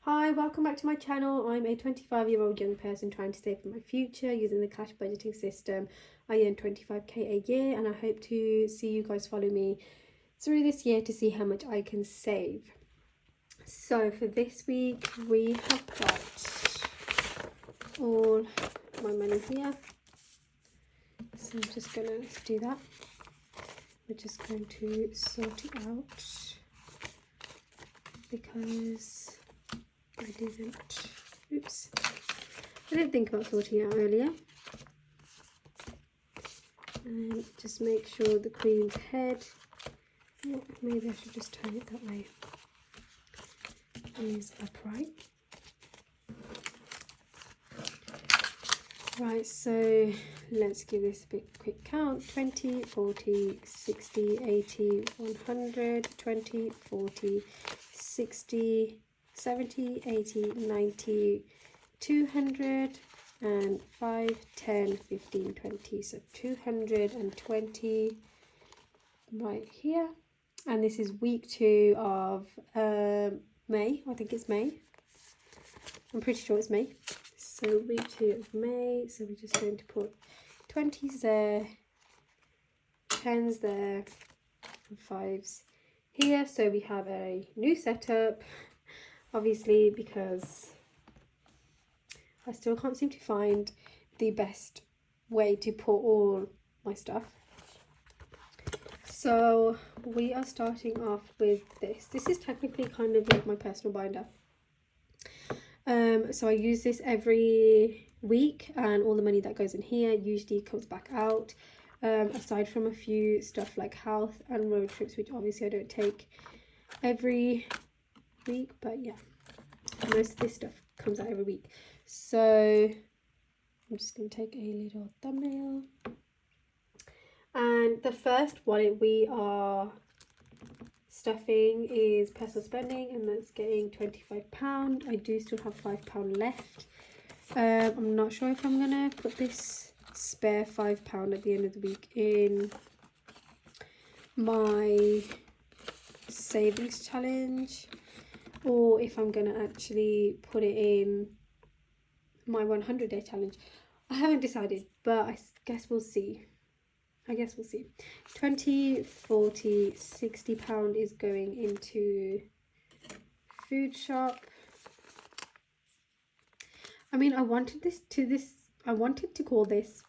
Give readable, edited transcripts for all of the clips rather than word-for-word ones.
Hi, welcome back to my channel. I'm a 25-year-old young person trying to save for my future using the cash budgeting system. I earn 25k a year and I hope to see you guys follow me through this year to see how much I can save. So for this week we have got all my money here. So I'm just gonna do that. We're just going to sort it out because I didn't think about sorting it out earlier. And just make sure the queen's head, maybe I should just turn it that way, is upright. Right, so let's give this a quick count. 20, 40, 60, 80, 100, 20, 40, 60, 70, 80, 90, 200, and 5, 10, 15, 20. So 220 right here. And this is week 2 of May. I think it's May. I'm pretty sure it's May. So week 2 of May. So we're just going to put 20s there, 10s there, and 5s here. So we have a new setup, obviously, because I still can't seem to find the best way to put all my stuff. So we are starting off with this. This is technically kind of like my personal binder. So I use this every week, and all the money that goes in here usually comes back out, aside from a few stuff like health and road trips, which obviously I don't take every week, but yeah, most of this stuff comes out every week. So I'm just going to take a little thumbnail, and the first wallet we are stuffing is personal spending, and that's getting £25. I do still have £5 left. I'm not sure if I'm gonna put this spare £5 at the end of the week in my savings challenge, or if I'm gonna actually put it in my 100-day challenge. I haven't decided, but I guess we'll see. 20, 40, £60 is going into food shop. I mean, I wanted to call this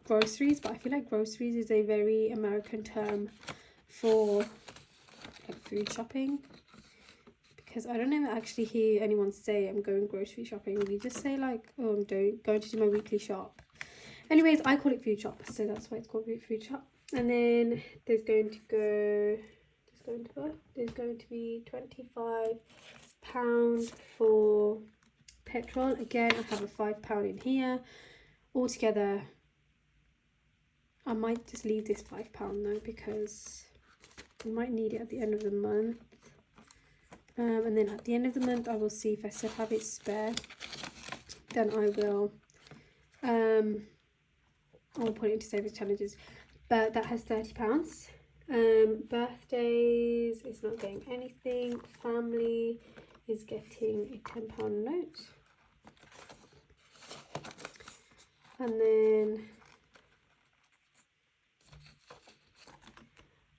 groceries, but I feel like groceries is a very American term for like food shopping, because I don't ever actually hear anyone say I'm going grocery shopping. We just say like, oh, I'm going to do my weekly shop. Anyways, I call it food shop, so that's why it's called food shop. And then there's going to be £25 for petrol. Again, I have a £5 in here. Altogether, I might just leave this £5 though, because I might need it at the end of the month. And then at the end of the month, I will see if I still have it spare. Then I will I'll put it into savings challenges. But that has £30. Birthdays is not getting anything. Family is getting a £10 note. And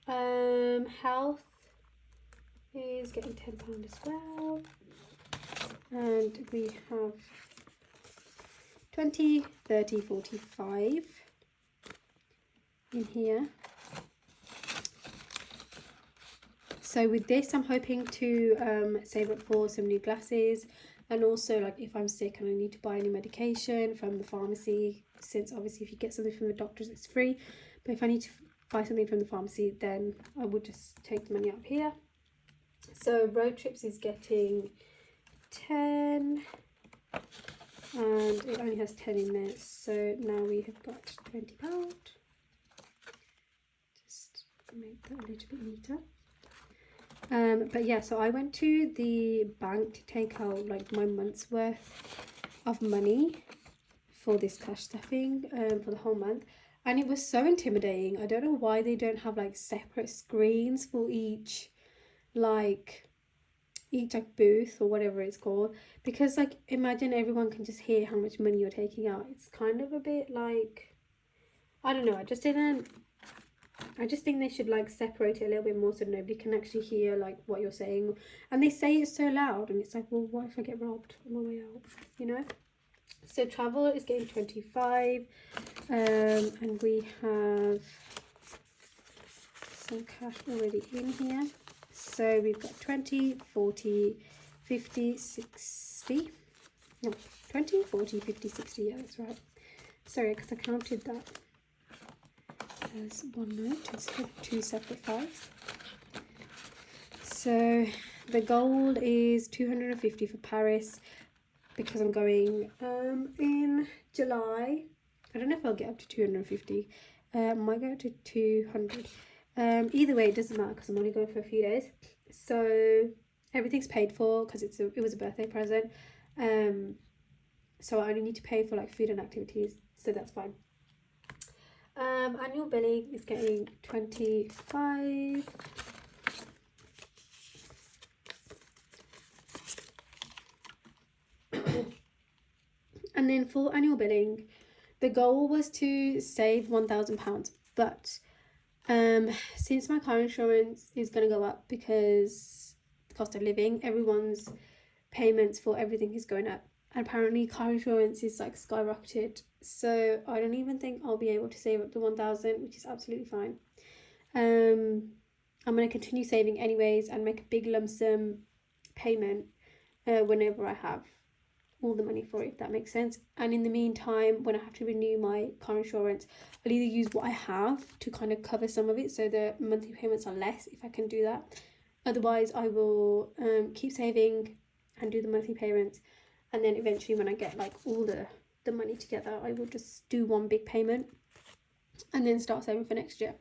then health is getting £10 as well. And we have 20, 30, 45 in here. So with this, I'm hoping to save up for some new glasses, and also like if I'm sick and I need to buy any medication from the pharmacy, since obviously if you get something from the doctors it's free, but if I need to buy something from the pharmacy, then I would just take the money out of here. So road trips is getting 10, and it only has 10 in there, so now we have got £20. Just make that a little bit neater. But yeah, so I went to the bank to take out like my month's worth of money for this cash stuffing for the whole month, and it was so intimidating. I don't know why they don't have like separate screens for each each like booth or whatever it's called, because like imagine everyone can just hear how much money you're taking out. It's kind of a bit like, I don't know, I just think they should like separate it a little bit more so nobody can actually hear like what you're saying. And they say it so loud and it's like, well, what if I get robbed on my way out, you know? So travel is getting 25, and we have some cash already in here. So we've got 20, 40, 50, 60. No, 20, 40, 50, 60. Yeah, that's right. Sorry, because I counted that as one note instead of two separate files. So the goal is 250 for Paris because I'm going in July. I don't know if I'll get up to 250. Might go up to 200. Either way, it doesn't matter because I'm only going for a few days. So everything's paid for because it was a birthday present. So I only need to pay for like food and activities, so that's fine. Annual billing is getting 25. And then for annual billing, the goal was to save £1,000, but since my car insurance is going to go up because the cost of living, everyone's payments for everything is going up, and apparently car insurance is like skyrocketed, so I don't even think I'll be able to save up to 1,000, which is absolutely fine. I'm going to continue saving anyways and make a big lump sum payment whenever I have all the money for it, if that makes sense. And in the meantime, when I have to renew my car insurance, I'll either use what I have to kind of cover some of it so the monthly payments are less if I can do that. Otherwise I will keep saving and do the monthly payments, and then eventually when I get like all the money together, I will just do one big payment and then start saving for next year.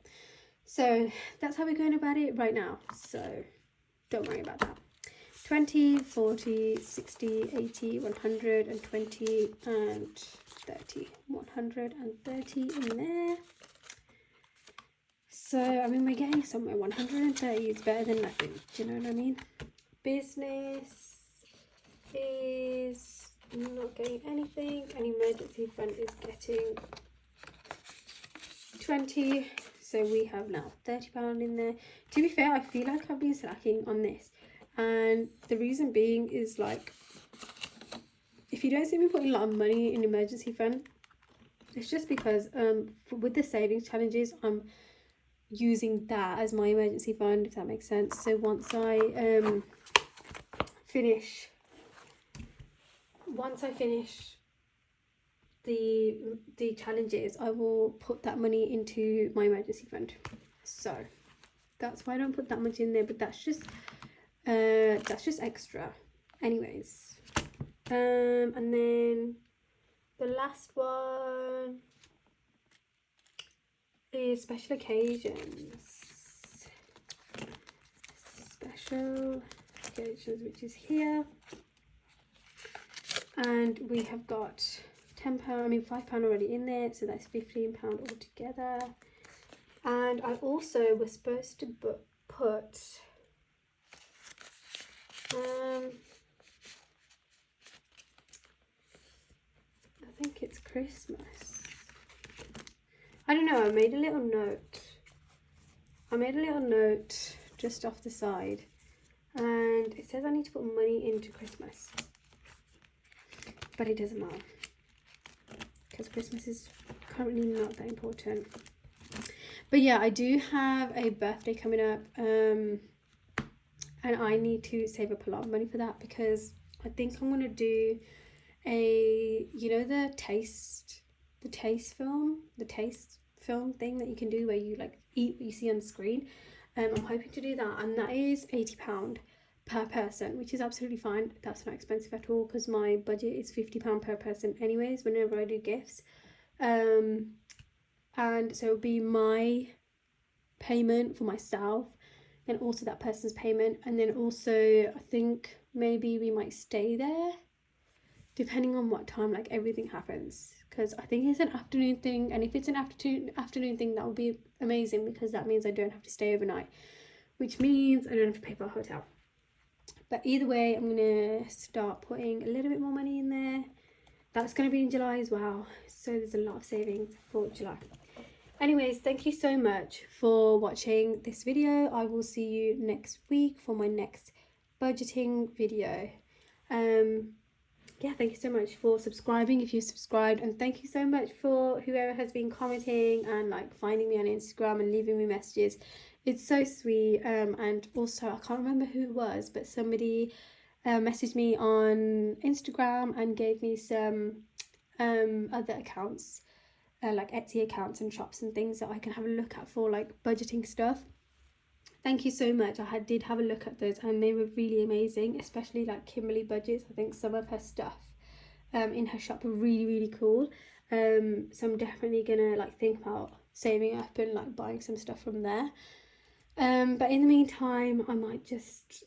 So that's how we're going about it right now, so don't worry about that. 20, 40, 60, 80, 120 and 30. 130 in there. So, I mean, we're getting somewhere. 130 is better than nothing. Do you know what I mean? Business is not getting anything. An emergency fund is getting 20. So we have now £30 in there. To be fair, I feel like I've been slacking on this. And the reason being is like, if you don't see me putting a lot of money in emergency fund, it's just because with the savings challenges, I'm using that as my emergency fund, if that makes sense. So once I finish the challenges, I will put that money into my emergency fund. So that's why I don't put that much in there, but that's just extra anyways. And then the last one is special occasions, which is here, and we have got £5 already in there, so that's £15 altogether. And I also was supposed to put I think it's Christmas. I don't know, I made a little note just off the side, and it says I need to put money into Christmas, but it doesn't matter because Christmas is currently not that important. But yeah, I do have a birthday coming up, and I need to save up a lot of money for that, because I think I'm going to do the taste film thing that you can do where you like eat what you see on the screen. I'm hoping to do that, and that is £80 per person, which is absolutely fine. That's not expensive at all because my budget is £50 per person anyways whenever I do gifts. And so it'll be my payment for myself, and also that person's payment, and then also I think maybe we might stay there depending on what time like everything happens, because I think it's an afternoon thing, and if it's an afternoon thing, that would be amazing because that means I don't have to stay overnight, which means I don't have to pay for a hotel. But either way, I'm gonna start putting a little bit more money in there. That's gonna be in July as well, so there's a lot of savings for July. Anyways, thank you so much for watching this video. I will see you next week for my next budgeting video. Yeah, thank you so much for subscribing if you subscribed, and thank you so much for whoever has been commenting and like finding me on Instagram and leaving me messages. It's so sweet. And also I can't remember who it was, but somebody messaged me on Instagram and gave me some other accounts, like Etsy accounts and shops and things that I can have a look at for like budgeting stuff. Thank you so much. I did have a look at those and they were really amazing, especially like Kimberly Budgets. I think some of her stuff in her shop are really cool. So I'm definitely gonna like think about saving up and like buying some stuff from there. But in the meantime, I might just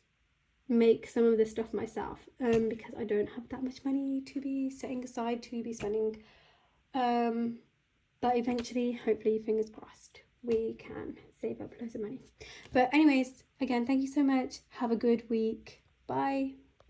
make some of this stuff myself, because I don't have that much money to be setting aside to be spending. But eventually, hopefully, fingers crossed, we can save up loads of money. But anyways, again, thank you so much. Have a good week. Bye.